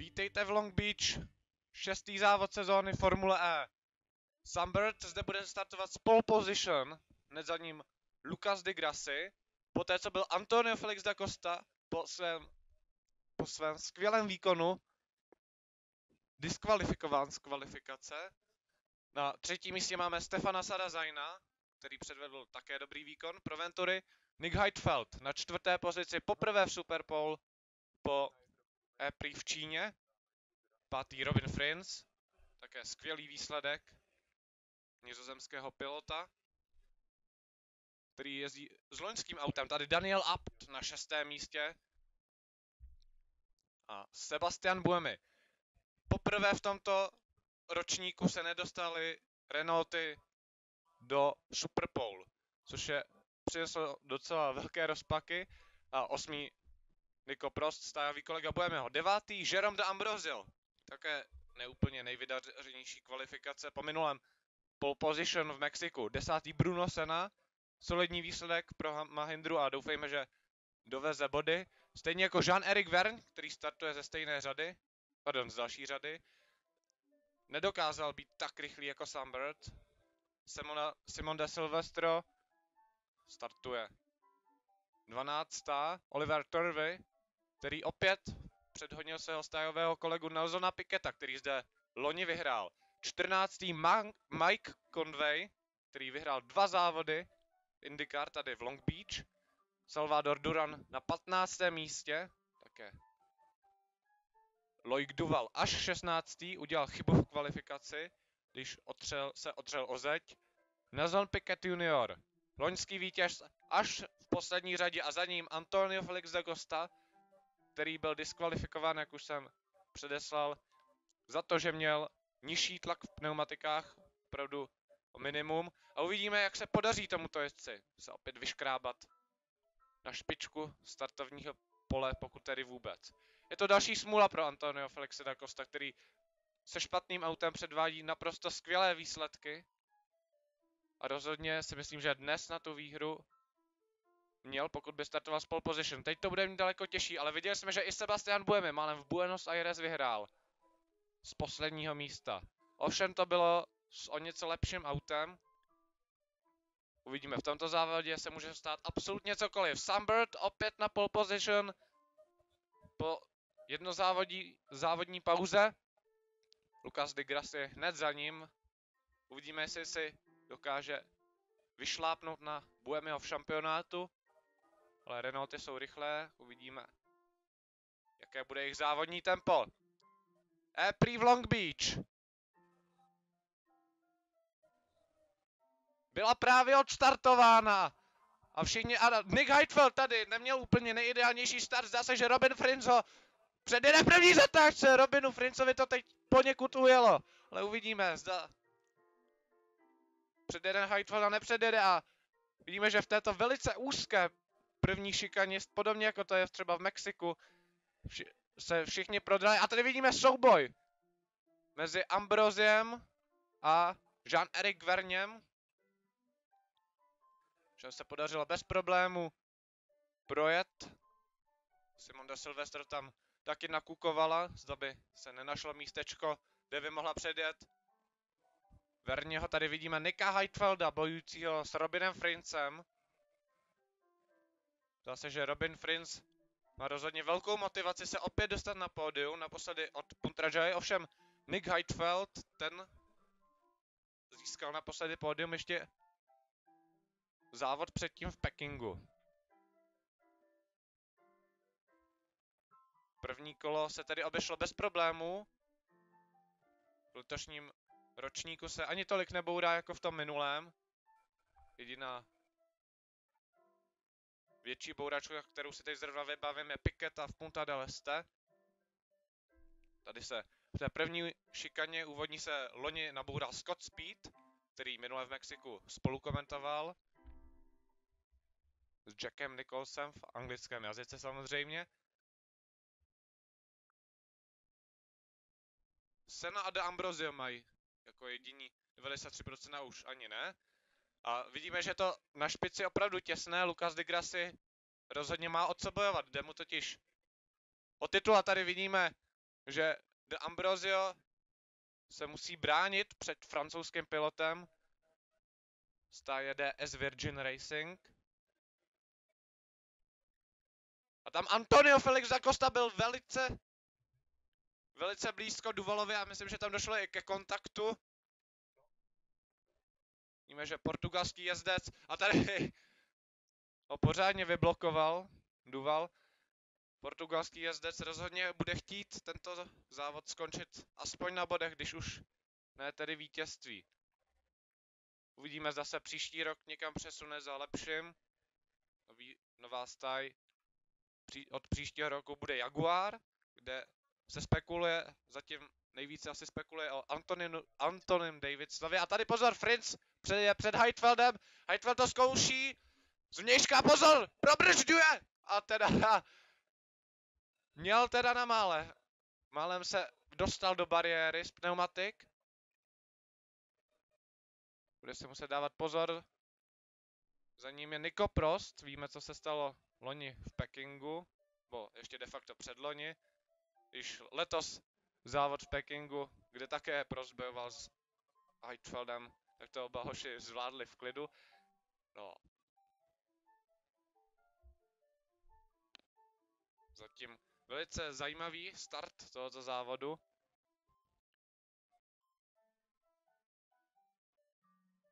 Vítejte v Long Beach, 6. závod sezóny Formule E. Sunbird zde bude startovat z pole position, hned za ním Lucas di Grassi, poté co byl Antonio Felix da Costa po svém skvělém výkonu diskvalifikován z kvalifikace. Na 3. místě máme Stefana Sarrazina, který předvedl také dobrý výkon pro Ventury. Nick Heidfeld na 4. pozici, poprvé v Superpole po E-Prix v Číně. 5. Robin Frins, také skvělý výsledek nizozemského pilota, který jezdí s loňským autem. Tady Daniel Abt na 6. místě a Sebastian Buemi. Poprvé v tomto ročníku se nedostaly Renaulty do Superpole, což je přineslo docela velké rozpaky. A 8. Nico Prost, stájavý kolega Buemiho. 9. Jérôme d'Ambrosio, také neúplně nejvydařenější kvalifikace po minulém pole position v Mexiku. 10. Bruno Senna, solidní výsledek pro Mahindru a doufejme, že doveze body. Stejně jako Jean-Éric Vergne, který startuje ze stejné řady, z další řady. Nedokázal být tak rychlý jako Sunbird. Simon de Silvestro startuje 12. Oliver Turvey, který opět předhodnil svého stájového kolegu Nelsona Piqueta, který zde loni vyhrál. 14. Mike Conway, který vyhrál 2 závody IndyCar tady v Long Beach. Salvador Duran na 15. místě, také. Loic Duval až 16. udělal chybu v kvalifikaci, když se otřel o zeď. Nelson Piquet Jr., loňský vítěz až v poslední řadě a za ním Antonio Felix da Costa, který byl diskvalifikován, jak už jsem předeslal, za to, že měl nižší tlak v pneumatikách, opravdu o minimum. A uvidíme, jak se podaří tomuto jezdci se opět vyškrábat na špičku startovního pole, pokud tedy vůbec. Je to další smůla pro Antonio Felixe da Costa, který se špatným autem předvádí naprosto skvělé výsledky. A rozhodně si myslím, že dnes na tu výhru měl, pokud by startoval z pole position. Teď to bude mít daleko těžší, ale viděli jsme, že i Sebastian Buemi málem v Buenos Aires vyhrál z posledního místa. Ovšem to bylo s o něco lepším autem. Uvidíme, v tomto závodě se může stát absolutně cokoliv. Sunbird opět na pole position po závodní pauze. Lucas di Grassi hned za ním. Uvidíme, jestli si dokáže vyšlápnout na Buemiho v šampionátu. Ale Renaulty jsou rychlé, uvidíme, jaké bude jejich závodní tempo. E-Prix v Long Beach byla právě odstartována a Nick Heidfeld tady neměl úplně nejideálnější start. Zdá se, že Robin Frins ho předjede v první zatáčce. Robinu Frinsovi to teď poněkud ujelo, ale uvidíme, zda předjede Heidfeld a nepředjede. A vidíme, že v této velice úzké první šikaně, podobně jako to je třeba v Mexiku, se všichni prodali. A tady vidíme souboj mezi Ambrosiem a Jean-Éric Vergnem, že se podařilo bez problému projet. Simon de Silvestro tam taky nakukovala, zda by se nenašlo místečko, kde by mohla předjet. Vergneho tady vidíme Nicka Heidfelda bojujícího s Robinem Frinsem. Zdá se, že Robin Frins má rozhodně velkou motivaci se opět dostat na pódium, naposledy od Putrajay. Ovšem Nick Heidfeld, ten získal naposledy pódium ještě závod předtím v Pekingu. První kolo se tedy obešlo bez problémů. V letošním ročníku se ani tolik nebourá jako v tom minulém. Jediná větší bouračka, kterou si teď zrovna vybavím, je Piqueta v Punta del Este. Tady se v té první šikaně úvodní se loni naboural Scott Speed, který minule v Mexiku spolukomentoval s Jackem Nicholsem v anglickém jazyce samozřejmě. Senna a d'Ambrosio mají jako jediní 93% a už ani ne. A vidíme, že to na špici opravdu těsné. Lucas di Grassi rozhodně má o co bojovat. Jde mu totiž o titul a tady vidíme že De Ambrosio se musí bránit před francouzským pilotem. Stáje DS Virgin Racing. A tam Antonio Felix da Costa byl velice blízko Duvalovi a myslím, že tam došlo i ke kontaktu. Víme, že portugalský jezdec a tady ho pořádně vyblokoval Duval. Portugalský jezdec rozhodně bude chtít tento závod skončit aspoň na bodech, když už ne tedy vítězství. Uvidíme, zda se příští rok někam přesune za lepším. Nová stáj od příštího roku bude Jaguar, kde se spekuluje, zatím nejvíce asi spekuluje o Antonim Davidsovi. A tady pozor, Fritz je před Heidfeldem. Heidfeld to zkouší. Zvnějška pozor, probržďuje. A teda měl teda na mále. Málem se dostal do bariéry z pneumatik. Bude si muset dávat pozor. Za ním je Nico Prost. Víme, co se stalo loni v Pekingu. Bo ještě de facto předloni. Když letos závod v Pekingu, kde také Prost bojoval s Heidfeldem, tak to oba hoši zvládli v klidu. No. Zatím velice zajímavý start tohoto závodu.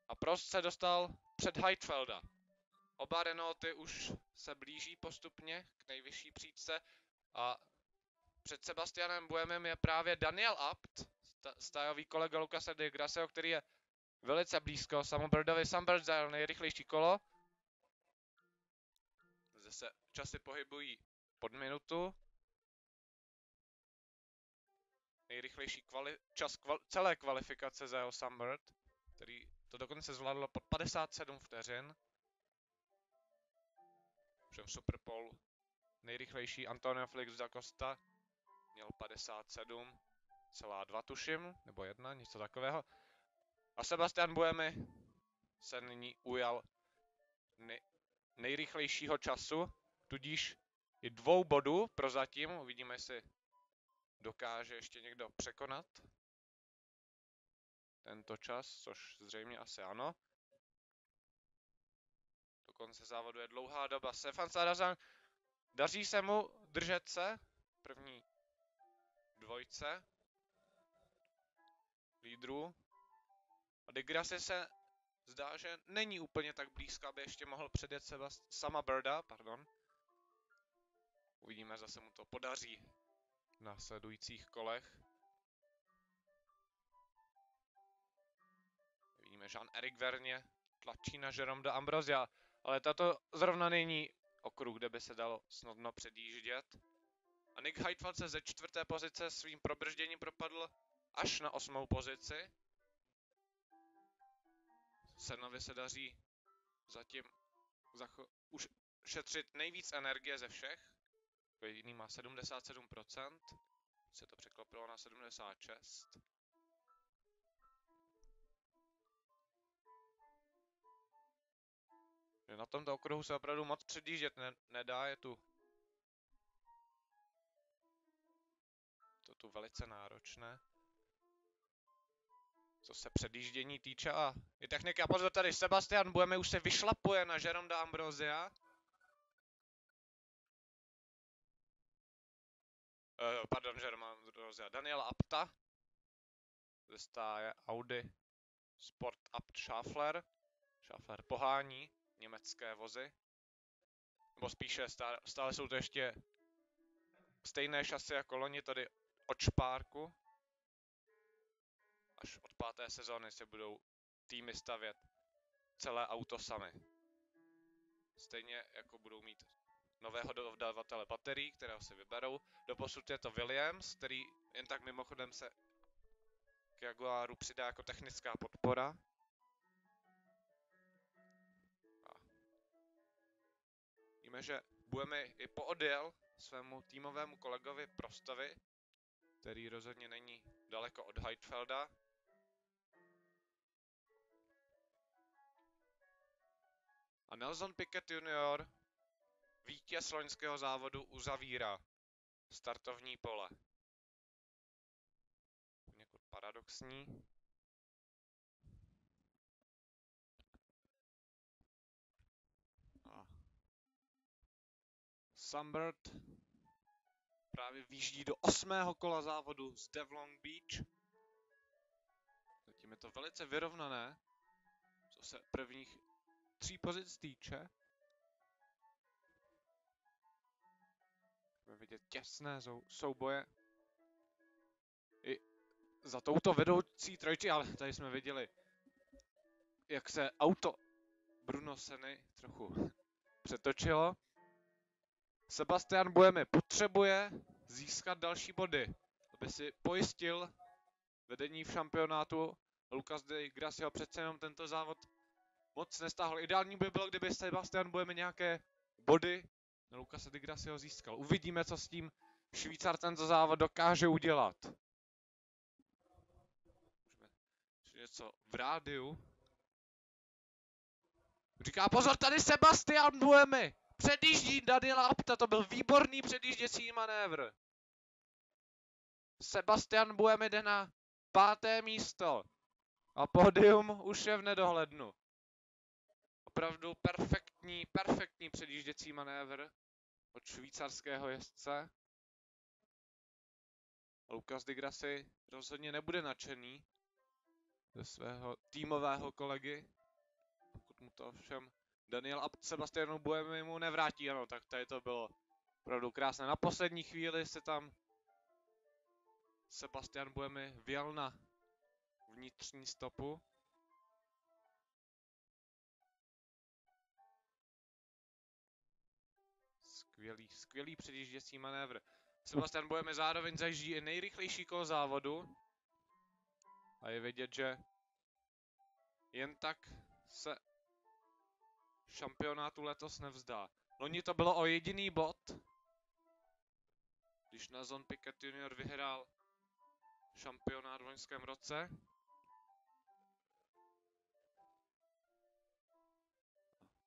A Prost se dostal před Heidfelda. Oba Renaulty už se blíží postupně k nejvyšší příčce a před Sebastianem Buemem je právě Daniel Abt, stájový kolega Lucase di Grasseho, který je velice blízko Birdovi. Bird zajel nejrychlejší kolo. Zde se časy pohybují pod minutu. Nejrychlejší celé kvalifikace zajel Bird, který to dokonce zvládl pod 57 vteřin. Všem Superpole nejrychlejší Antonio Felix da Costa měl 57,2 tuším, nebo 1, něco takového. A Sebastian Buemi se nyní ujal nejrychlejšího času, tudíž i 2 bodů prozatím. Uvidíme, jestli dokáže ještě někdo překonat tento čas, což zřejmě asi ano. Do konce závodu je dlouhá doba. Stefan Sarazan, daří se mu držet se první dvojce lídrů. A Di Grassi se zdá, že není úplně tak blízko, aby ještě mohl předjet sama Birda, pardon. Uvidíme, zase mu to podaří v následujících kolech. Vidíme, Jean-Éric Vergne tlačí na Jérôme d'Ambrosia, ale tato zrovna není okruh, kde by se dalo snadno předjíždět. A Nick Heidfeld se ze 4. pozice svým probržděním propadl až na 8. pozici. Sennovi se daří zatím už šetřit nejvíc energie ze všech. Jiný má 77%, se to překlopilo na 76%. Na tomto okruhu se opravdu moc předjíždět nedá, je tu to velice náročné. Co se předjíždění týče, a je technika, pozor tady, Sebastian Buemi už se vyšlapuje na Jérôme d'Ambrosia. Pardon, Jérôme d'Ambrosia, Daniela Abta. Ze stáje Audi Sport Abt Schaeffler. Schaeffler pohání německé vozy. Nebo spíše stále jsou to ještě stejné šasy jako loni, tady od Špárku. Až od 5. sezóny se budou týmy stavět celé auto sami. Stejně jako budou mít nového dodavatele baterií, kterého si vyberou. Doposud je to Williams, který jen tak mimochodem se k Jaguaru přidá jako technická podpora. A víme, že Buemi i poodjel svému týmovému kolegovi Prostovi, který rozhodně není daleko od Heidfelda. A Nelson Piquet Jr., vítěz loňského závodu, uzavírá startovní pole. paradoxní. A Sunbird právě výjíždí do 8. kola závodu zde v Long Beach. Zatím je to velice vyrovnané, co se prvních 3 pozic týče. Můžeme vidět těsné souboje i za touto vedoucí trojčí, ale tady jsme viděli, jak se auto Bruno Senny trochu přetočilo. Sebastian Buemi potřebuje získat další body, aby si pojistil vedení v šampionátu. Lucas Di Grassi přece jenom tento závod moc nestáhl. Ideální by bylo, kdyby Sebastian Buemi nějaké body na Lucase Di Grassiho získal. Uvidíme, co s tím Švýcar tento závod dokáže udělat. Můžeme něco v rádiu. Říká pozor, tady Sebastian Buemi předjíždí Daniela Abta, to byl výborný předjížděcí manévr. Sebastian Buemi jde na 5. místo a pódium už je v nedohlednu. Opravdu perfektní předjížděcí manévr od švýcarského jezdce. Lucas Di Grassi rozhodně nebude nadšený ze svého týmového kolegy, pokud mu to ovšem Daniel Abt Sebastianu Buemi mu nevrátí. Ano, tak tady to bylo opravdu krásné. Na poslední chvíli se tam Sebastian Buemi vjel na vnitřní stopu. Skvělý předjížděcí manévr. Sebastian Buemi zároveň zajíždí i nejrychlejší kolo závodu. A je vidět, že jen tak se šampionátu letos nevzdá. Loni to bylo o jediný bod, když Nelson Piquet Jr. vyhrál šampionát v loňském roce.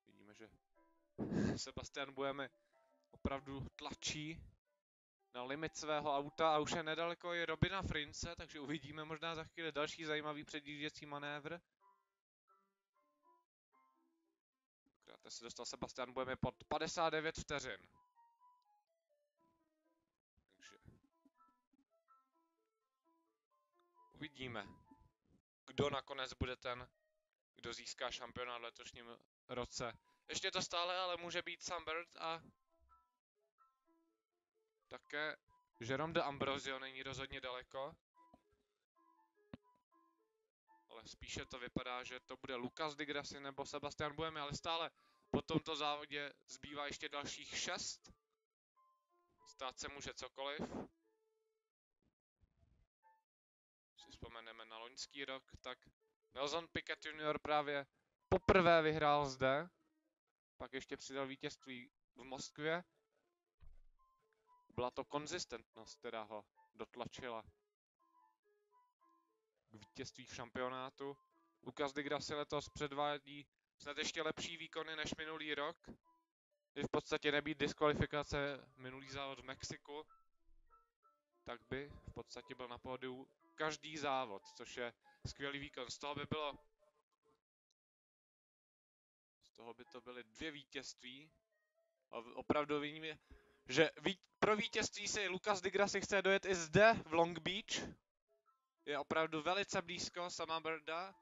Vidíme, že Sebastian Buemi opravdu tlačí na limit svého auta a už je nedaleko i Robina Frince, takže uvidíme možná za chvíli další zajímavý předjížděcí manévr. Krátce se dostal Sebastian Buemi pod 59 vteřin. Takže uvidíme, kdo nakonec bude ten, kdo získá šampionát v letošním roce. Ještě to stále ale může být Sunbird a také Jérôme d'Ambrosio není rozhodně daleko. Ale spíše to vypadá, že to bude Lucas Di Grassi nebo Sebastian Buemi, ale stále po tomto závodě zbývá ještě dalších 6. Stát se může cokoliv. Když si vzpomeneme na loňský rok, tak Nelson Piquet Jr. právě poprvé vyhrál zde. Pak ještě přidal vítězství v Moskvě. Byla to konzistentnost, která ho dotlačila k vítězství v šampionátu. Lucas Di Grassi letos předvádí snad ještě lepší výkony než minulý rok. Když v podstatě nebýt diskvalifikace minulý závod v Mexiku, tak by v podstatě byl na pódiu každý závod, což je skvělý výkon. Z toho by to byly 2 vítězství. A opravdu vidíme, že pro vítězství si Lucas Di Grassi chce dojet i zde v Long Beach. Je opravdu velice blízko Sunbirda.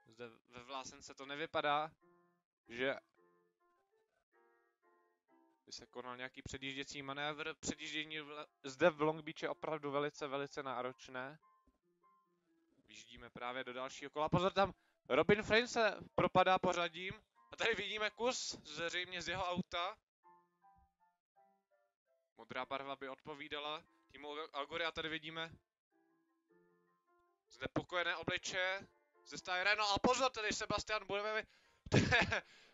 Zde ve Vlásence to nevypadá, že by se konal nějaký předjížděcí manévr. Předjíždění zde v Long Beach je opravdu velice náročné. Vyjíždíme právě do dalšího kola. Pozor, tam Robin Frince propadá pořadím. A tady vidíme kus zřejmě z jeho auta. Modrá barva by odpovídala týmu Agory a tady vidíme znepokojené obličeje ze stáje Renault. A pozor, tady Sebastian Buemi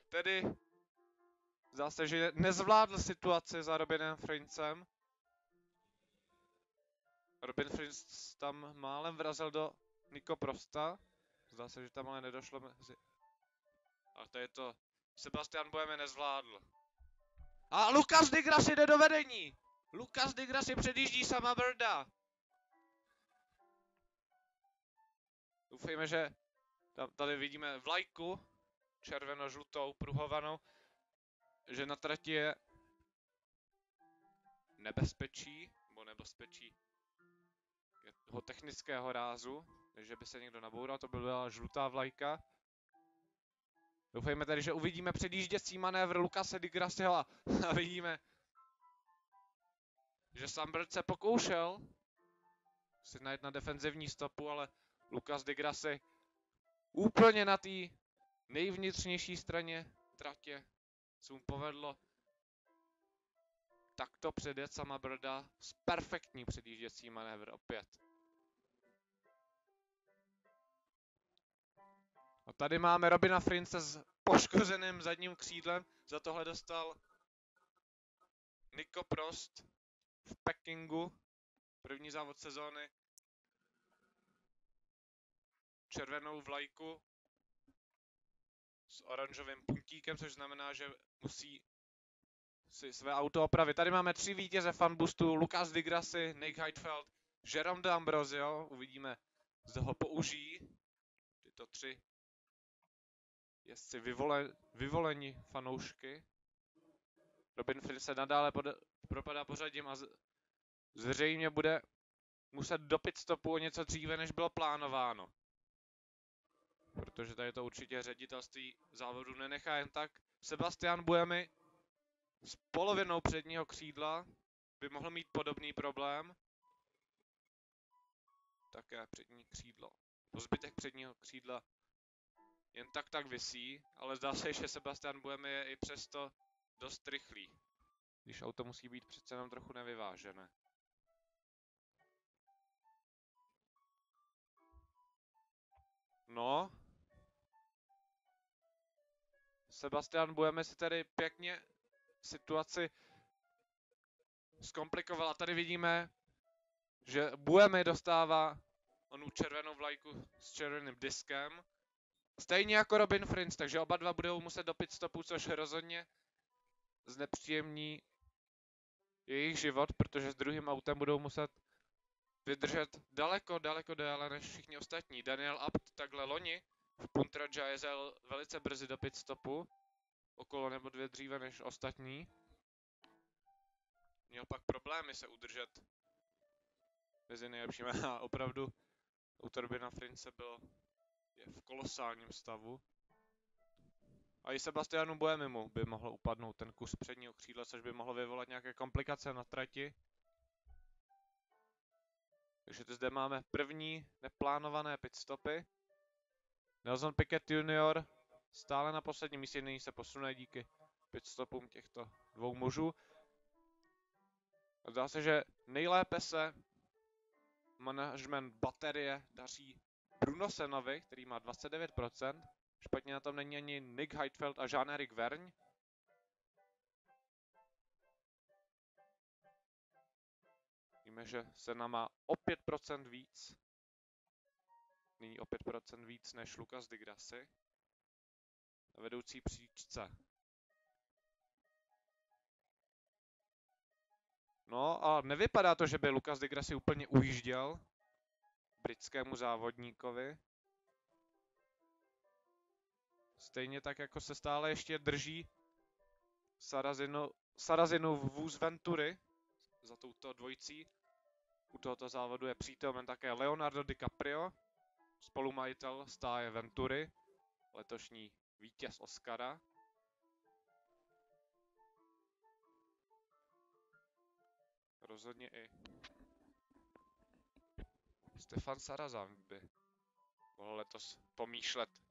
tedy zdá se, že nezvládl situaci za Robinem Frincem. Robin Frince tam málem vrazil do Nico Prosta. Zdá se, že tam ale nedošlo mezi... A tady to Sebastian Buemi nezvládl. A Lucas Di Grassi jde do vedení. Lucas Di Grassi předjíždí Sunbirda. Doufejme, že tady vidíme vlajku červeno-žlutou pruhovanou, že na trati je nebezpečí, nebo nebezpečí toho technického rázu, takže by se někdo naboural, to by byla žlutá vlajka. Doufejme tedy, že uvidíme předjížděcí manévr Lucase di Grassiho a vidíme, že Sunbird se pokoušel si najít na defenzivní stopu, ale Lucas di Grassi úplně na té nejvnitřnější straně tratě se mu povedlo takto předjet Sunbirda s perfektní předjížděcí manévr opět. A tady máme Robina Frince s poškozeným zadním křídlem, za tohle dostal Nico Prost v Pekingu, první závod sezóny, červenou vlajku s oranžovým puntíkem, což znamená, že musí si své auto opravit. Tady máme 3 vítěze fanboostu, Lucas di Grassi, Nick Heidfeld, Jérôme D'Ambrosio, uvidíme, zda ho použijí. Tyto 3 jezdci vyvolení fanoušky. Robin Frince se nadále propadá pořadím a zřejmě bude muset do pit stopu o něco dříve, než bylo plánováno. Protože tady to určitě ředitelství závodu nenechá jen tak. Sebastian Buemi s polovinou předního křídla by mohl mít podobný problém. Také přední křídlo, zbytek předního křídla jen tak visí, ale zdá se, že Sebastian Buemi je i přesto dost rychlý, když auto musí být přece jenom trochu nevyvážené. No, Sebastian Buemi si tady pěkně situaci zkomplikoval. A tady vidíme, že Buemi dostává onu červenou vlajku s červeným diskem. Stejně jako Robin Frince, takže oba dva budou muset do pit stopu, což rozhodně znepříjemní jejich život, protože s druhým autem budou muset vydržet daleko déle než všichni ostatní. Daniel Abt takhle loni v Puntraja jezel velice brzy do pit stopu, okolo nebo 2 dříve než ostatní. Měl pak problémy se udržet mezi nejlepšími a opravdu auto Robina Frince je v kolosálním stavu. A i Sebastianu Buemimu by mohl upadnout ten kus předního křídla, což by mohlo vyvolat nějaké komplikace na trati. Takže zde máme první neplánované pitstopy. Nelson Piquet Jr. stále na posledním místě, nyní se posune díky pitstopům těchto 2 mužů. A zdá se, že nejlépe se management baterie daří Bruno Sennovi, který má 29%. Špatně na tom není ani Nick Heidfeld a Jean-Éric Vergne. Víme, že Senna má o 5% víc. Nyní o 5% víc než Lucas di Grassi. Na vedoucí příčce. No a nevypadá to, že by Lucas di Grassi úplně ujížděl britskému závodníkovi. Stejně tak, jako se stále ještě drží Sarazinův vůz Ventury za touto dvojicí. U tohoto závodu je přítomen také Leonardo DiCaprio, spolumajitel stáje Ventury, letošní vítěz Oscara. Rozhodně i Stefan Sarrazin by mohl letos pomýšlet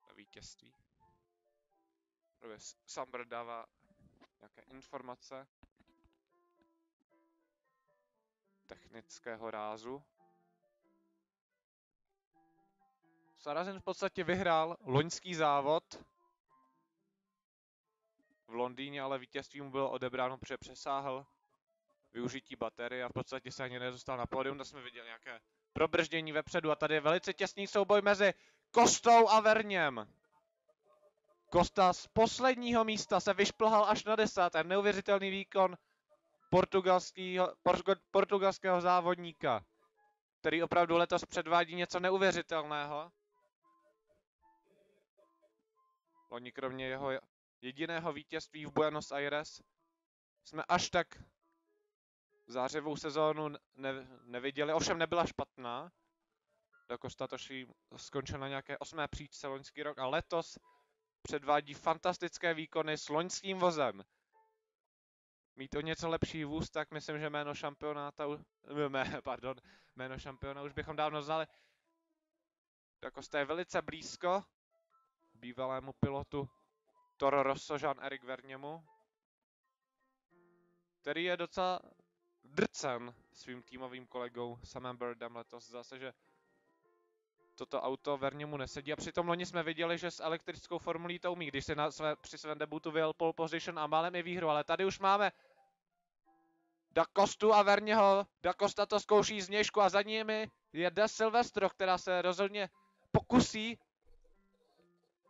na vítězství. Sunbird dává nějaké informace technického rázu. Sarrazin v podstatě vyhrál loňský závod v Londýně, ale vítězství mu bylo odebráno, protože přesáhl využití baterie a v podstatě se ani nedostal na pódium. Tam jsme viděli nějaké probrždění vepředu a tady je velice těsný souboj mezi Costou a Vergnem. Costa z posledního místa se vyšplhal až na 10. Neuvěřitelný výkon portugalského závodníka. který opravdu letos předvádí něco neuvěřitelného. Loni kromě jeho jediného vítězství v Buenos Aires jsme až tak zářivou sezónu neviděli, ovšem nebyla špatná. Da Costa Toší skončil na nějaké 8. příčce loňský rok a letos předvádí fantastické výkony s loňským vozem. Mít o něco lepší vůz, tak myslím, že jméno šampiona už bychom dávno znali. Da Costa je velice blízko bývalému pilotu Toro Rosso Jean-Éric Vergnemu, který je docela drcen svým týmovým kolegou Samem Birdem letos. Zase, že toto auto Vergnemu nesedí a přitom loni jsme viděli, že s elektrickou formulí to umí, když si při svém debutu vyjel pole position a málem i výhru, ale tady už máme Da Costu a Vergneho. Da Costa to zkouší z vnějšku a za nimi je De Silvestro, která se rozhodně pokusí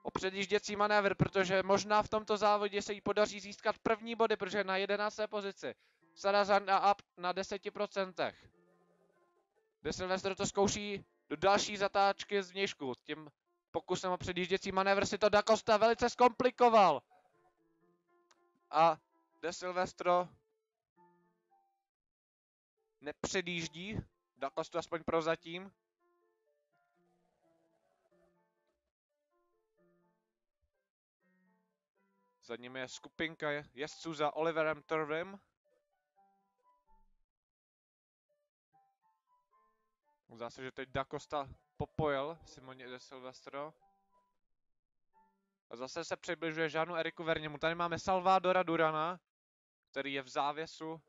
o předjížděcí manévr, protože možná v tomto závodě se jí podaří získat první body, protože je na 11. pozici. Sarrazin a up na 10%. De Silvestro to zkouší do další zatáčky z vnějšku. Tím pokusem o předjížděcí manévr si to Da Costa velice zkomplikoval. A De Silvestro nepředjíždí Da Costu aspoň prozatím. Za nimi je skupinka jezdců za Oliverem Turvem. Zdá se, že teď Da Costa popojil Simoně De Silvestro. A zase se přibližuje Jeanu-Éricu Vergnemu. Tady máme Salvadora Durana, který je v závěsu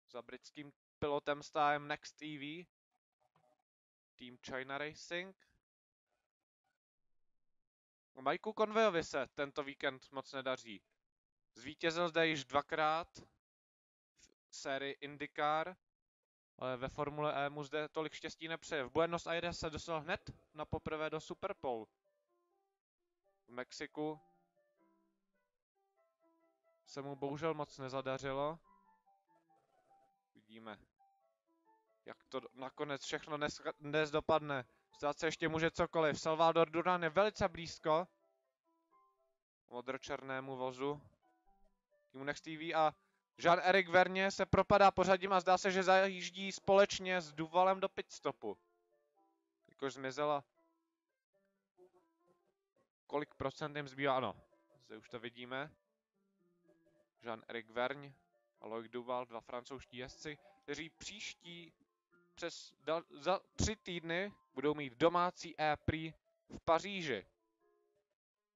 za britským pilotem stájem Next EV. Team China Racing. Mikeu Conwayovi se tento víkend moc nedaří. Zvítězil zde již dvakrát v sérii IndyCar, ale ve Formule E mu zde tolik štěstí nepřeje. V Buenos Aires se dostal hned na poprvé do Superpole. V Mexiku se mu bohužel moc nezadařilo. Vidíme, jak to nakonec všechno dnes dopadne. Stát se ještě může cokoliv. Salvador Duran je velice blízko modročernému vozu týmu Next TV a Jean-Éric Vergne se propadá pořadím a zdá se, že zajíždí společně s Duvalem do pitstopu. Jakož zmizela. Kolik procent jim zbývá? Ano, zde už to vidíme. Jean-Éric Vergne a Loic Duval, dva francouzští jezdci, kteří příští za 3 týdny budou mít domácí E-Prix v Paříži.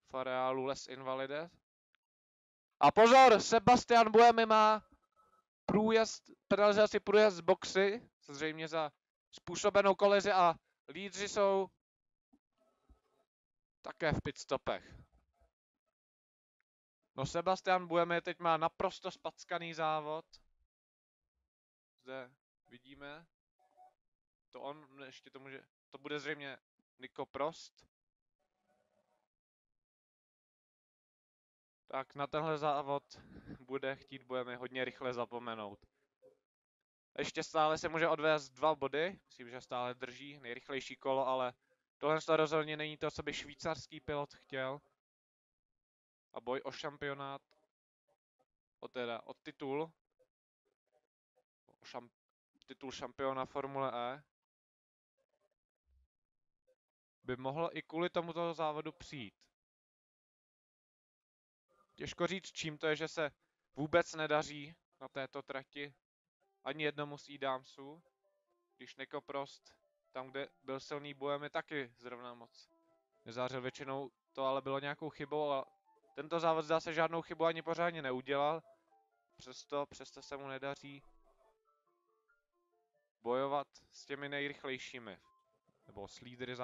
V areálu Les Invalides. A pozor, Sebastian Buemi má penalizaci průjezd z boxy, zřejmě za způsobenou kolizi a lídři jsou také v pitstopech. No Sebastian Buemi teď má naprosto spackaný závod. Zde vidíme. To bude zřejmě Nico Prost. Tak na tenhle závod bude chtít Buemi hodně rychle zapomenout. Ještě stále se může odvést 2 body, myslím, že stále drží nejrychlejší kolo, ale tohle rozhodně není to, co by švýcarský pilot chtěl. A boj o šampionát, o titul, titul šampiona Formule E, by mohl i kvůli tomuto závodu přijít. Těžko říct, čím to je, že se vůbec nedaří na této trati ani jednomu z Idamsů, když Nico Prost, tam, kde byl silný Buemi, taky zrovna moc nezářil. Většinou to ale bylo nějakou chybou a tento závod zdá se žádnou chybu ani pořádně neudělal. Přesto se mu nedaří bojovat s těmi nejrychlejšími, nebo s lídry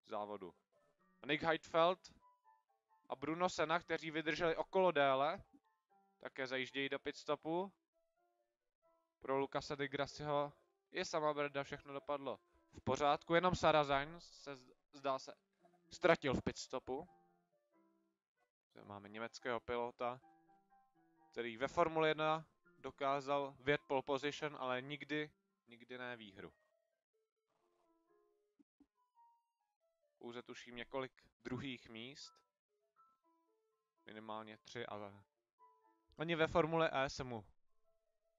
závodu. Nick Heidfeld a Bruno Senna, kteří vydrželi okolo déle, také zajíždějí do pitstopu. Pro Lucase di Grassiho i sama Brda všechno dopadlo v pořádku, jenom Sarrazin se zdá se ztratil v pitstopu. Zde máme německého pilota, který ve Formule 1 dokázal vyjet pole position, ale nikdy ne výhru. Pouze tuším několik druhých míst. Minimálně 3, ale ani ve Formule E se mu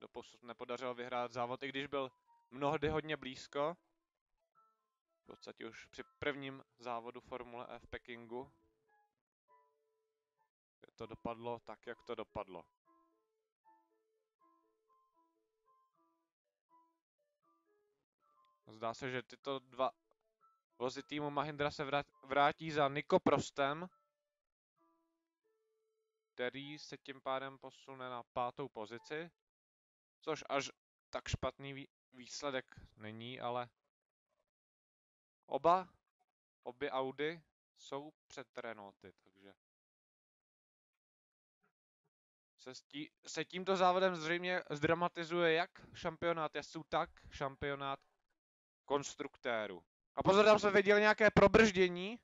doposud nepodařilo vyhrát závod, i když byl mnohdy hodně blízko. V podstatě už při prvním závodu Formule E v Pekingu. To dopadlo tak, jak to dopadlo. Zdá se, že tyto dva vozy týmu Mahindra se vrátí za Nico Prostem, který se tím pádem posune na 5. pozici, což až tak špatný výsledek není, ale obě Audi jsou před Renaulty, takže se tímto závodem zřejmě zdramatizuje jak šampionát jezdců, tak šampionát konstruktérů. A pozor, tam jsme viděli nějaké probrždění.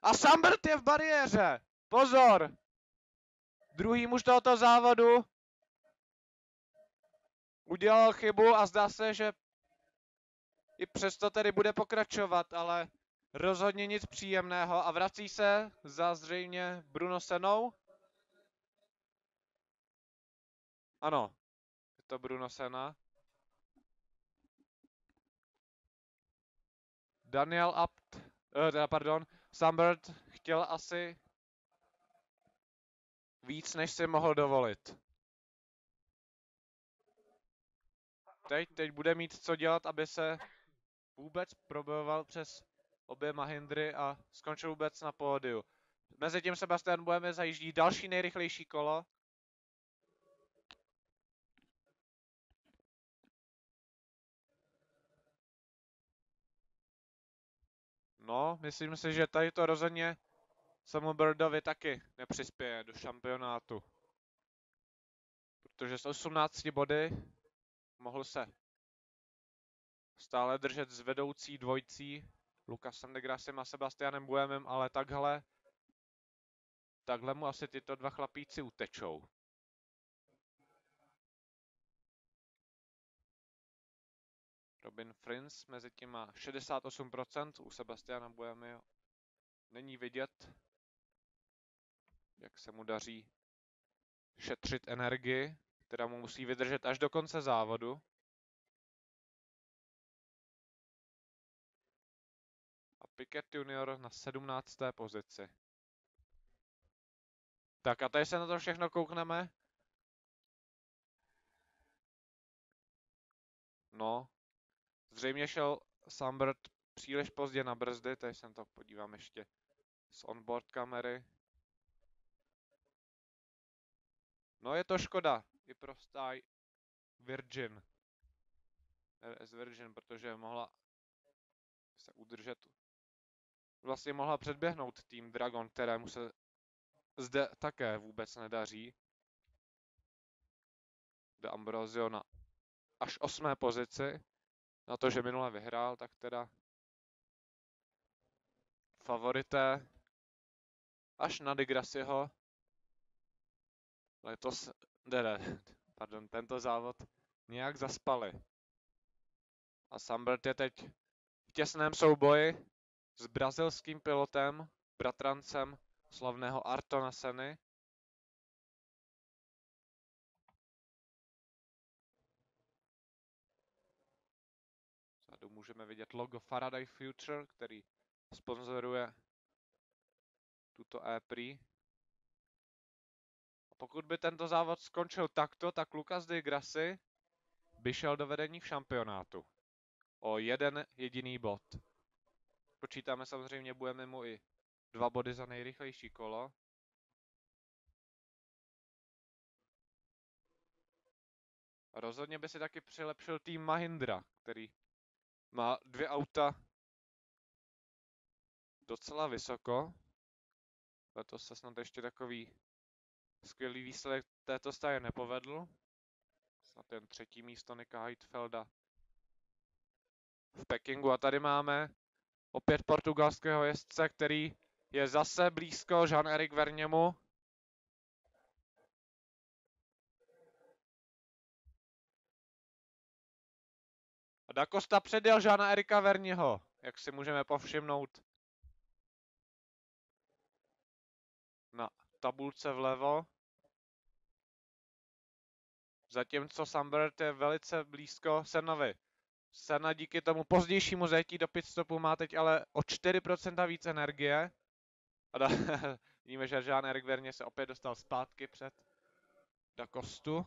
A Sambert je v bariéře! Pozor! Druhý muž tohoto závodu udělal chybu a zdá se, že i přesto tedy bude pokračovat, ale rozhodně nic příjemného a vrací se za zřejmě Bruno Sennou. Ano, je to Bruno Senna. Daniel Abt, Sambert chtěl asi víc, než si mohl dovolit. Teď bude mít co dělat, aby se vůbec probojoval přes obě Mahindry a skončil vůbec na pódiu. Mezitím Sebastian Buemi zajíždí další nejrychlejší kolo. No, myslím si, že tady to rozhodně Samu Birdovi taky nepřispěje do šampionátu. Protože z 18 body mohl se stále držet s vedoucí dvojcí Lucasem de Grassem a Sebastianem Buemem, ale takhle mu asi tyto dva chlapíci utečou. Robin Frins mezi tím má 68%, u Sebastiana Buemi není vidět, jak se mu daří šetřit energii, která mu musí vydržet až do konce závodu. A Piquet Junior na 17. pozici. Tak a tady se na to všechno koukneme. No, zřejmě šel Sambert příliš pozdě na brzdy, tady se na to podívám ještě z onboard kamery. No je to škoda, i pro stáj Virgin. RS Virgin, protože mohla se udržet. Vlastně mohla předběhnout tým Dragon, kterému se zde také vůbec nedaří. De Ambrosio na až 8. pozici. Na to, že minule vyhrál, tak teda favorité až na Di Grassiho letos, tento závod nějak zaspali. A Sambert je teď v těsném souboji s brazilským pilotem, bratrancem slavného Ayrtona Senny. Vzadu můžeme vidět logo Faraday Future, který sponzoruje tuto E-Prix. A pokud by tento závod skončil takto, tak Lucas Di Grassi by šel do vedení v šampionátu. O 1 jediný bod. Počítáme samozřejmě, budeme mu i 2 body za nejrychlejší kolo. A rozhodně by si taky přilepšil tým Mahindra, který má 2 auta docela vysoko. Letos se snad ještě takový skvělý výsledek této stáje nepovedl. Snad ten 3. místo Nika Heidfelda v Pekingu. A tady máme opět portugalského jezdce, který je zase blízko Jean-Éric Vergnemu. A Da Costa předjel Jeana Erika Vergneho, jak si můžeme povšimnout na tabulce vlevo. Zatímco Sambert je velice blízko Sennovi. Senna díky tomu pozdějšímu zajetí do pitstopu má teď ale o 4% víc energie. A vidíme, že Jean-Éric Vergne se opět dostal zpátky před Da Costu.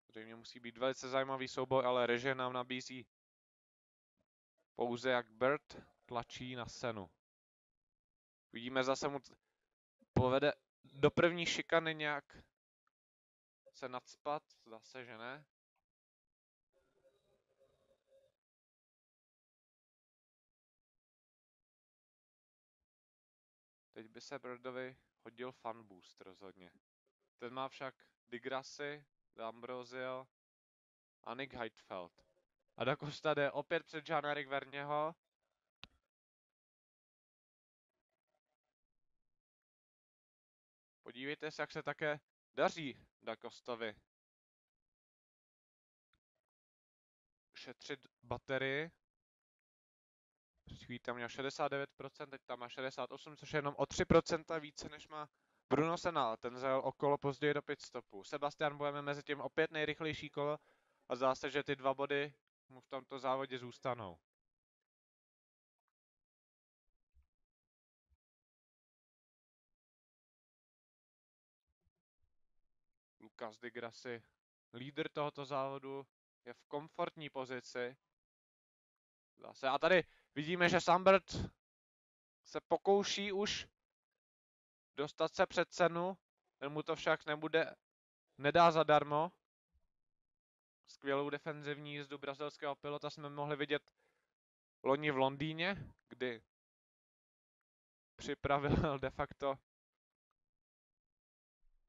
Zřejmě musí být velice zajímavý souboj, ale režie nám nabízí pouze, jak Bird tlačí na Sennu. Vidíme, zase mu povede do první šikany nějak se nacpat, zase, že ne. Teď by se Birdovi hodil Fun Boost rozhodně. Ten má však Di Grassi, D'Ambrosio a Nick Heidfeld. A Da Costa jde opět před Jean-Éric Vergneho. Podívejte se, jak se také daří Da Costovi šetřit baterii. Před chvílí tam měl 69%, teď tam má 68%, což je jenom o 3% více, než má Bruno Senna. Ten zajel okolo později do pitstopu. Sebastian Buemi mezi tím opět nejrychlejší kolo a zdá se, že ty 2 body mu v tomto závodě zůstanou. Lucas Di Grassi, lídr tohoto závodu, je v komfortní pozici. Zase. A tady vidíme, že Sambert se pokouší už dostat se před Sennu, ten mu to však nedá zadarmo. Skvělou defenzivní jízdu brazilského pilota jsme mohli vidět loni v Londýně, kdy připravil de facto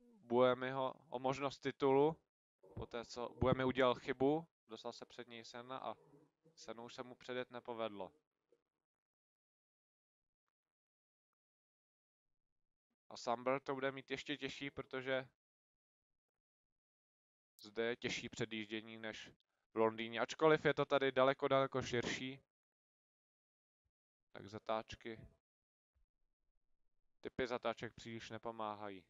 Buemiho o možnost titulu. Poté, co Buemi udělal chybu, dostal se před něj Senna a Sennou se mu předjet nepovedlo. A Sambert to bude mít ještě těžší, protože zde je těžší předjíždění než v Londýně. Ačkoliv je to tady daleko širší, tak typy zatáček příliš nepomáhají.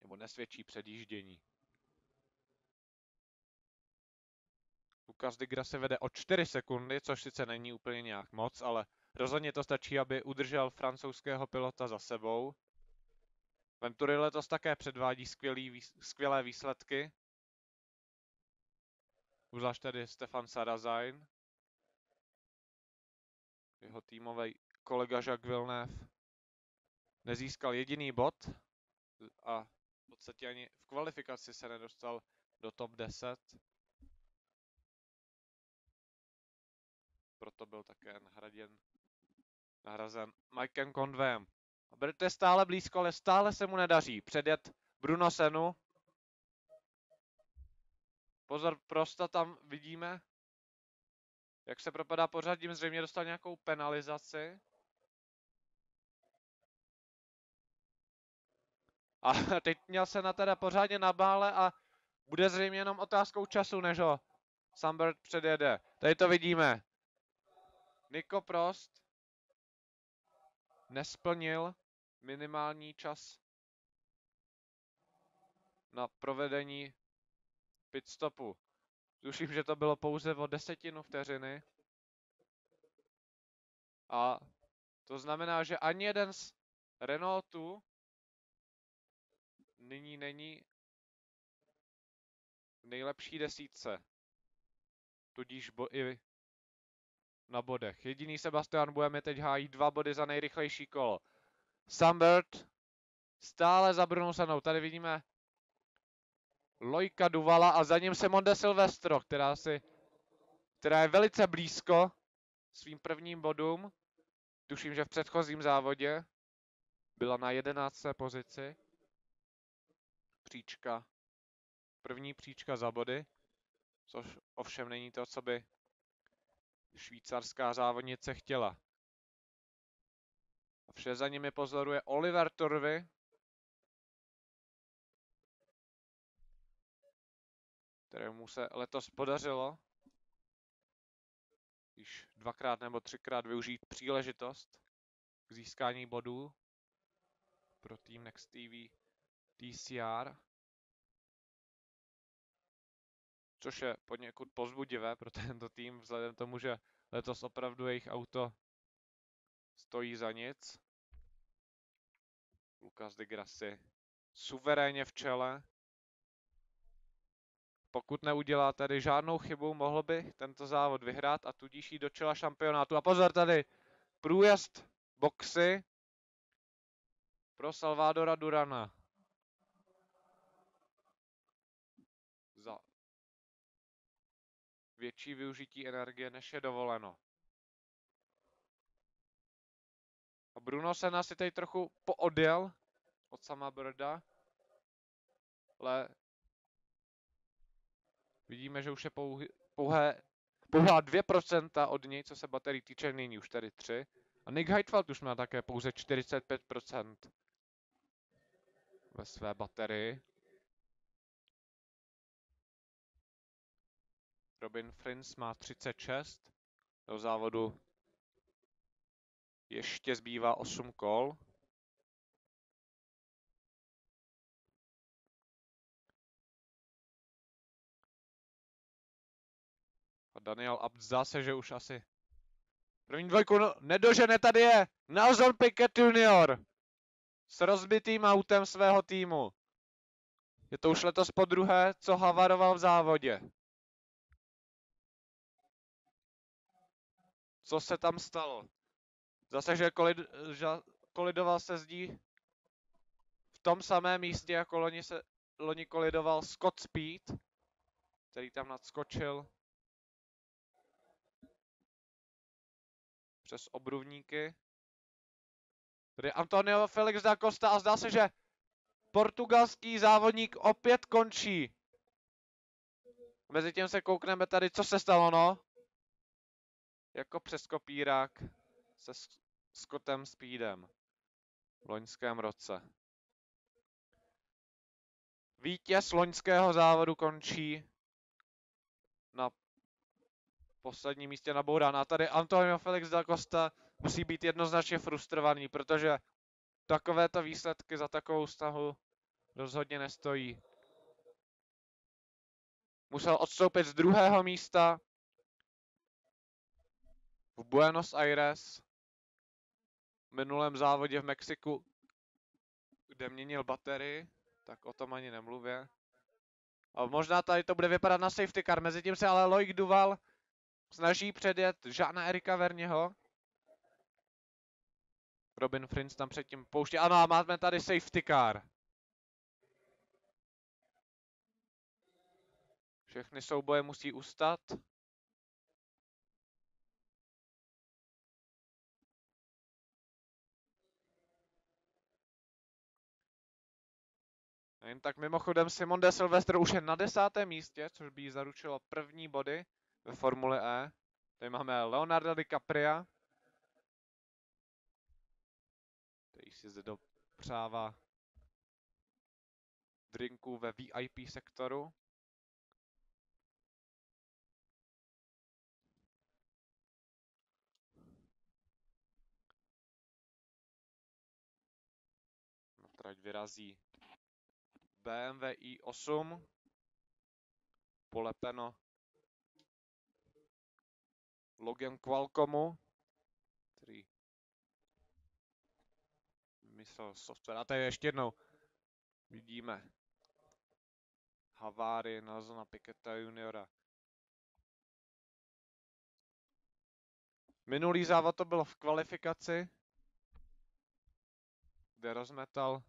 Nebo nesvědčí předjíždění. Lucas Di Grassi vede o 4 sekundy, což sice není úplně nějak moc, ale rozhodně to stačí, aby udržel francouzského pilota za sebou. Venturi letos také předvádí skvělé výsledky. Zvlášť tady Stefan Sarrazin. Jeho týmový kolega Jacques Villeneuve nezískal jediný bod a v podstatě ani v kvalifikaci se nedostal do top 10. Proto byl také nahrazen Mikem Conwayem. Bird je stále blízko, ale stále se mu nedaří předjet Bruno Sennu. Pozor, Prosta tam vidíme, jak se propadá pořadím, zřejmě dostal nějakou penalizaci. A teď měl se na teda pořádně na bále a bude zřejmě jenom otázkou času, než ho Sambert předjede. Tady to vidíme. Nico Prost nesplnil minimální čas na provedení pitstopu. Tuším, že to bylo pouze o 10 vteřiny. A to znamená, že ani jeden z Renaultů nyní není v nejlepší desítce. Tudíž i na bodech. Jediný Sebastian Buemi teď hájí 2 body za nejrychlejší kolo. Sambert stále za Brunou Sennou. Tady vidíme Loika Duvala a za ním Simon de Silvestro, která je velice blízko svým prvním bodům. Tuším, že v předchozím závodě byla na 11. pozici. První příčka za body, což ovšem není to, co by švýcarská závodnice chtěla. A vše za nimi pozoruje Oliver Turvey, kterému se letos podařilo již 2x nebo 3x využít příležitost k získání bodů pro tým Next TV TCR. Což je poněkud povzbudivé pro tento tým, vzhledem k tomu, že letos opravdu jejich auto stojí za nic. Lucas di Grassi suverénně v čele. Pokud neudělá tady žádnou chybu, mohl by tento závod vyhrát a tudíž jít do čela šampionátu. A pozor tady, průjezd boxy pro Salvadora Durana. Za větší využití energie, než je dovoleno. A Bruno Senna si tady trochu poodjel od sama Birda, ale vidíme, že už je pouhá 2% od něj, co se baterií týče, nyní už tady 3. A Nick Heidfeld už má také pouze 45% ve své baterii. Robin Frins má 36. Do závodu ještě zbývá 8 kol. A Daniel Abt zdá se, že už asi první dvojku nedožene. Tady je Nelson Piquet Jr. s rozbitým autem svého týmu. Je to už letos podruhé, co havaroval v závodě. Co se tam stalo? Zase, že kolidoval se zdí v tom samém místě, jako loni kolidoval Scott Speed, který tam nadskočil přes obrubníky. Tady Antonio Felix da Costa a zdá se, že portugalský závodník opět končí. Mezitím se koukneme tady, co se stalo, no. Jako přes kopírák se Scottem Speedem v loňském roce. Vítěz loňského závodu končí na posledním místě nabourána. A tady Antonio Felix da Costa musí být jednoznačně frustrovaný, protože takovéto výsledky za takovou snahu rozhodně nestojí. Musel odstoupit z 2. místa v Buenos Aires v minulém závodě v Mexiku, kde měnil baterii, tak o tom ani nemluvě. A možná tady to bude vypadat na safety car, mezitím se ale Loic Duval snaží předjet Jeana Erika Verněho. Robin Frins tam předtím pouští. Ano, a máme tady safety car. Všechny souboje musí ustat. Jen tak mimochodem Simon de Silvestro už je na 10. místě, což by jí zaručilo první body ve Formuli E. Tady máme Leonardo DiCaprio, který si zde dopřává drinků ve VIP sektoru. Na trať vyrazí BMW i8, polepeno logem Qualcommu, který vymyslel software. A tady ještě jednou vidíme havárii Nelsona Piqueta juniora. Minulý závod to bylo v kvalifikaci, kde rozmetal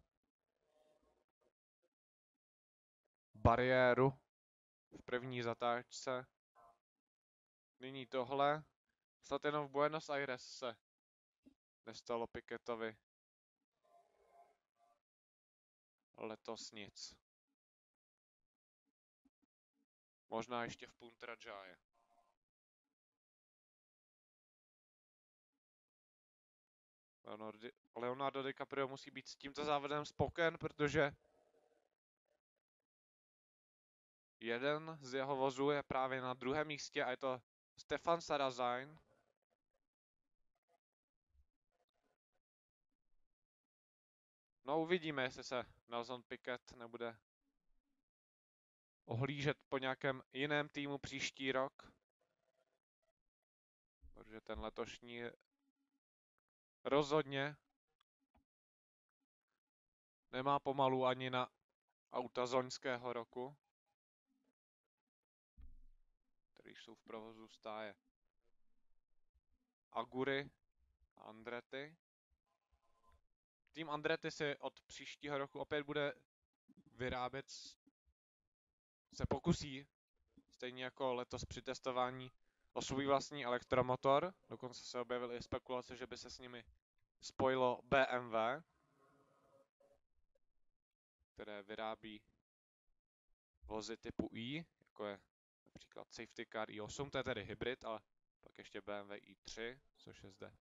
bariéru v první zatáčce. Nyní tohle. Snad jenom v Buenos Aires se nestalo Piquetovi letos nic. Možná ještě v Puntradžáje. Leonardo DiCaprio musí být s tímto závodem spokojen, protože Jeden z jeho vozů je právě na druhém místě a je to Stefan Sarrazin. No uvidíme, jestli se Nelson Piquet nebude ohlížet po nějakém jiném týmu příští rok. Protože ten letošní rozhodně nemá pomalu ani na auta z loňského roku, který jsou v provozu stáje Agury a Andretti. Tým Andretti si od příštího roku opět bude vyrábět, se pokusí, stejně jako letos při testování, o svůj vlastní elektromotor. Dokonce se objevily i spekulace, že by se s nimi spojilo BMW, které vyrábí vozy typu i, jako je například Safety Car i8, to je tedy hybrid, ale pak ještě BMW i3, což je zde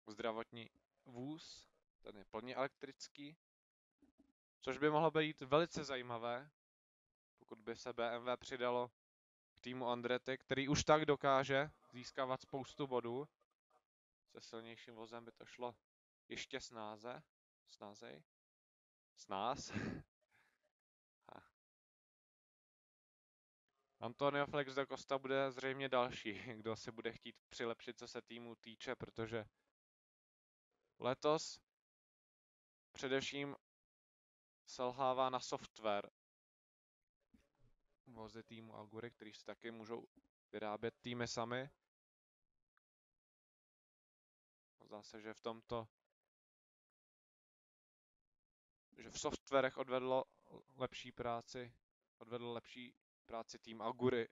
zdravotní vůz, ten je plně elektrický, což by mohlo být velice zajímavé, pokud by se BMW přidalo k týmu Andretti, který už tak dokáže získávat spoustu bodů. Se silnějším vozem by to šlo ještě snázej. Antonio Flex da Costa bude zřejmě další, kdo si bude chtít přilepšit, co se týmu týče, protože letos především selhává na software vozy týmu Agury, který si taky můžou vyrábět týmy sami. Zdá se, že že v softwarech odvedl lepší práci tým Agury,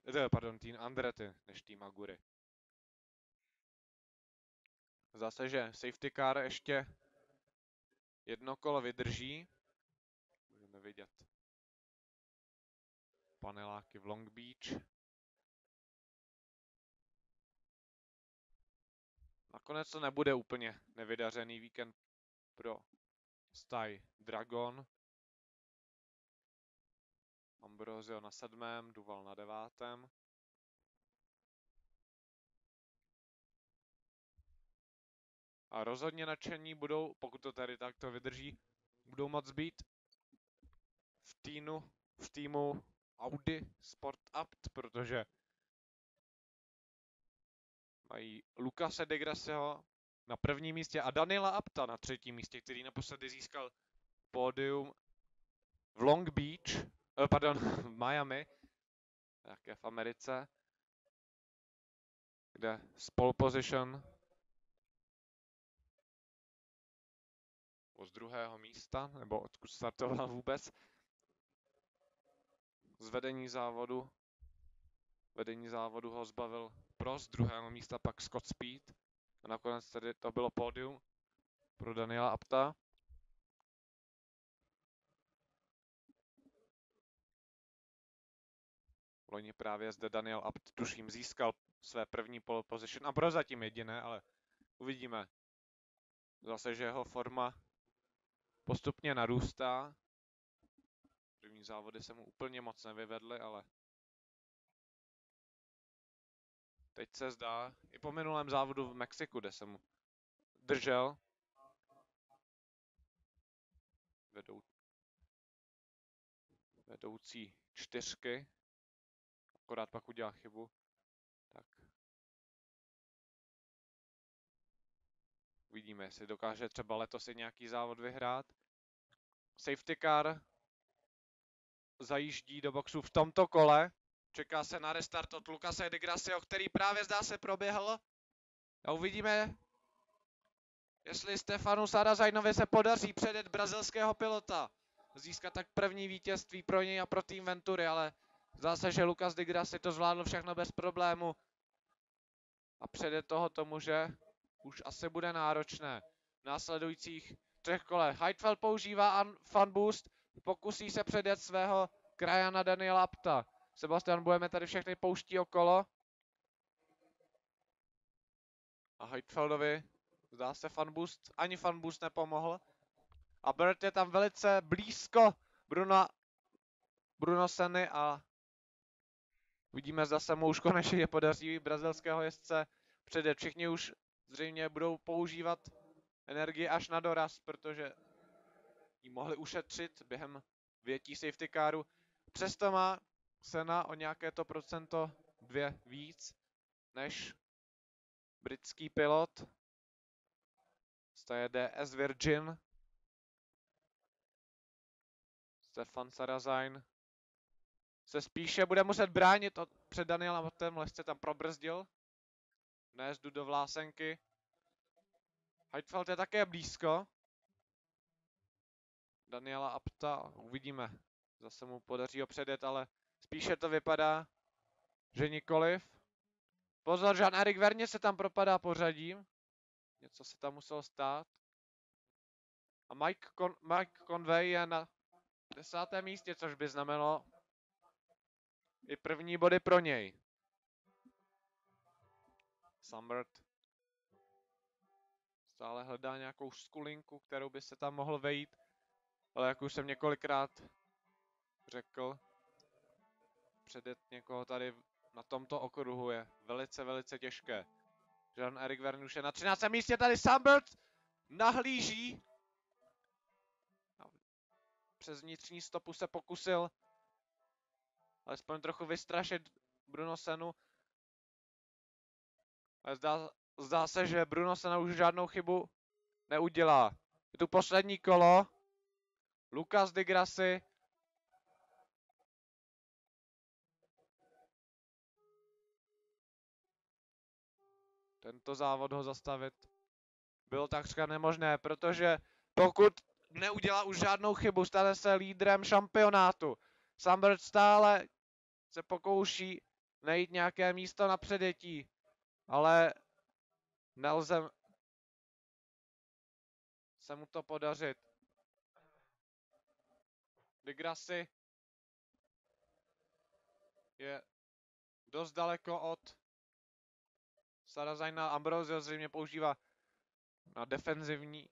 tým Andretti, než tým Agury. Zdá se, že safety car ještě jedno kolo vydrží. Můžeme vidět paneláky v Long Beach. Nakonec to nebude úplně nevydařený víkend pro stáj Dragon. Ambrosio na 7., Duval na 9. A rozhodně nadšení budou, pokud to tady takto vydrží, budou moc být v týmu Audi Sport Apt, protože mají Lucase de Grasseho na prvním místě a Daniela Apta na 3. místě, který naposledy získal pódium v Long Beach, v Miami, také v Americe, kde z pole position z 2. místa, nebo odkud startoval vůbec, z vedení závodu ho zbavil Prost, z 2. místa pak Scott Speed a nakonec tedy to bylo pódium pro Daniela Apta. Loni právě zde Daniel Abt, tuším, získal své první pole position a prozatím jediné, ale uvidíme. Zase, že jeho forma postupně narůstá. První závody se mu úplně moc nevyvedly, ale teď se zdá, i po minulém závodu v Mexiku, kde se mu držel vedoucí 4, akorát pak udělal chybu, tak uvidíme, jestli dokáže třeba letos i nějaký závod vyhrát. Safety car zajíždí do boxu v tomto kole. Čeká se na restart od Lucase de Grasseho, který právě zdá se proběhl. A uvidíme, jestli Stefanu Sarrazinovi se podaří předjet brazilského pilota. Získat tak první vítězství pro něj a pro tým Ventury, ale zdá se, že Lucas de Grassi to zvládl všechno bez problému. A předjet toho to může už asi bude náročné. V následujících 3 kolech Heidfeld používá Fan Boost, pokusí se předjet svého krajana Daniela Apta. Sebastian, budeme tady všechny pouští okolo. A Heidfeldovi zdá se ani Fan Boost nepomohl. A Bird je tam velice blízko Bruno Senny a Vidíme, zase mu už konečně podaří brazilského jezdce předjet. Všichni už zřejmě budou používat energii až na doraz, protože ji mohli ušetřit během vyjetí safety caru. Přesto má Senna o nějaké to procento 2 víc než britský pilot. To je DS Virgin. Stefan Sarrazin se spíše bude muset bránit před Danielem Aptem, lehce tam probrzdil. Nejezdu do Vlásenky. Heidfeld je také blízko. Daniela Apta uvidíme. Zase mu podaří ho předjet, ale spíše to vypadá, že nikoliv. Pozor, Jean-Eric Vergne se tam propadá pořadím. Něco se tam muselo stát. A Mike Conway je na 10. místě, což by znamenalo i první body pro něj. Sumbert stále hledá nějakou skulinku, kterou by se tam mohl vejít. Ale jak už jsem několikrát řekl, předjet někoho tady na tomto okruhu je velice, velice těžké. Jean-Eric Vergne už je na 13. místě, tady Sumbert nahlíží. Přes vnitřní stopu se pokusil alespoň trochu vystrašit Bruno Sennu. Ale zdá se, že Bruno Senna už žádnou chybu neudělá. Je tu poslední kolo. Lucas di Grassi. Tento závod ho zastavit bylo takřka nemožné, protože pokud neudělá už žádnou chybu, stane se lídrem šampionátu. Sumbert stále se pokouší najít nějaké místo na předjetí, ale nelze se mu to podařit. Di Grassi je dost daleko od Sarrazina. Ambrosio zřejmě používá na defenzivní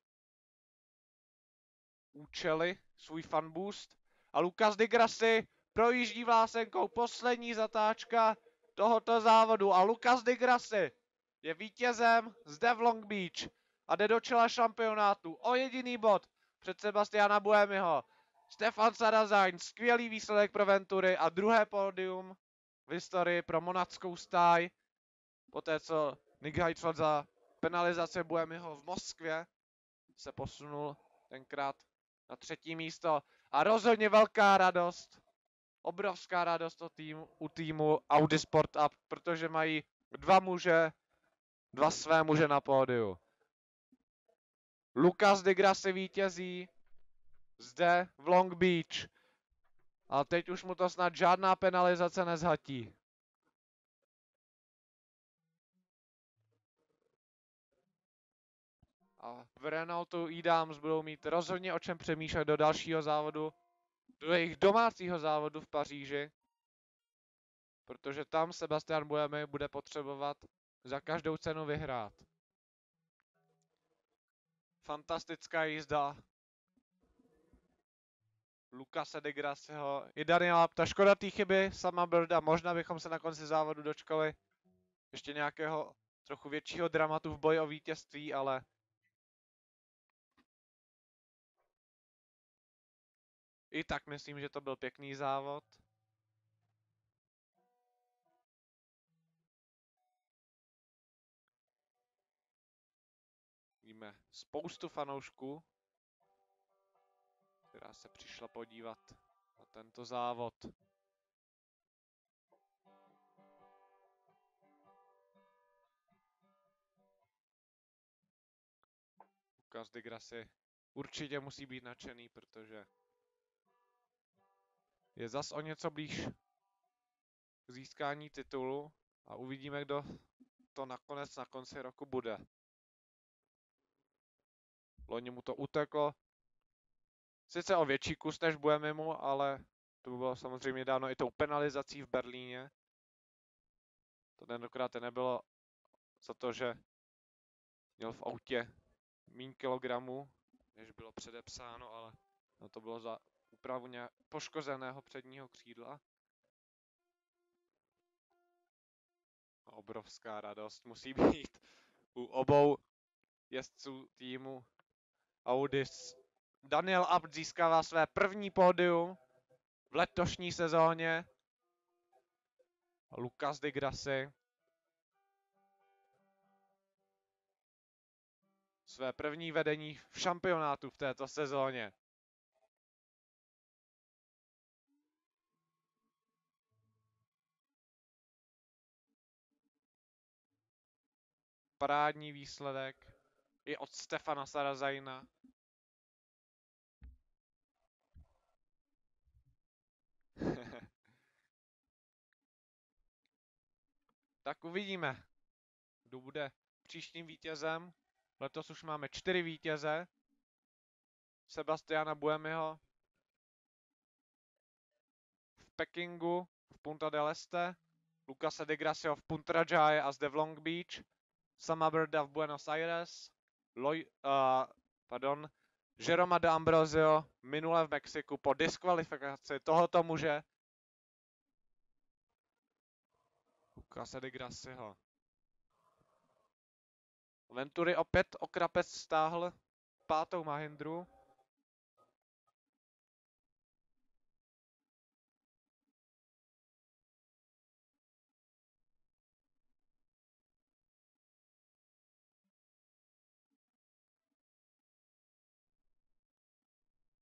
účely svůj fan boost. A Lucas di Grassi projíždí Vlásenkou, poslední zatáčka tohoto závodu. A Lucas di Grassi je vítězem zde v Long Beach a jde do čela šampionátu o jediný bod před Sebastiana Buemiho. Stefan Sarrazin, skvělý výsledek pro Ventury a druhé pódium v historii pro monackou stáj. Poté co Nick Heidfeld za penalizace Buemiho v Moskvě se posunul tenkrát na 3. místo. A rozhodně velká radost, obrovská radost u týmu Audi Sport Up, protože mají dva své muže na pódiu. Lucas di Grassi vítězí zde v Long Beach. A teď už mu to snad žádná penalizace nezhatí. A v Renaultu e-Dams budou mít rozhodně o čem přemýšlet do dalšího závodu, do jejich domácího závodu v Paříži, protože tam Sebastian Buemi bude potřebovat za každou cenu vyhrát. Fantastická jízda Lucase di Grassiho i Daniela Apta. Škoda té chyby sama Birda, možná bychom se na konci závodu dočkali ještě nějakého trochu většího dramatu v boji o vítězství, ale i tak myslím, že to byl pěkný závod. Vidíme spoustu fanoušků, která se přišla podívat na tento závod. Lucas di Grassi určitě musí být nadšený, protože je zas o něco blíž k získání titulu a uvidíme, kdo to nakonec na konci roku bude. Loni mu to uteklo. Sice o větší kus než Buemimu, ale to by bylo samozřejmě dáno i tou penalizací v Berlíně. To tentokrát nebylo za to, že měl v autě míň kilogramů, než bylo předepsáno, ale no to bylo za úpravu poškozeného předního křídla. obrovská radost musí být u obou jezdců týmu Audis. Daniel Abt získává své první pódium v letošní sezóně. Lucas di Grassi své první vedení v šampionátu v této sezóně. Parádní výsledek i od Stefana Sarazajna. Tak uvidíme, kdo bude příštím vítězem. Letos už máme 4 vítěze. Sebastiana Buemiho v Pekingu, v Punta del Este, Lucase di Grassiho v Putrajaya a zde v Long Beach, Sama Birda v Buenos Aires, Jeroma de Ambrosio minule v Mexiku po diskvalifikaci tohoto muže. Lucase di Grassiho. Venturi opět o krapec stáhl 5. Mahindru.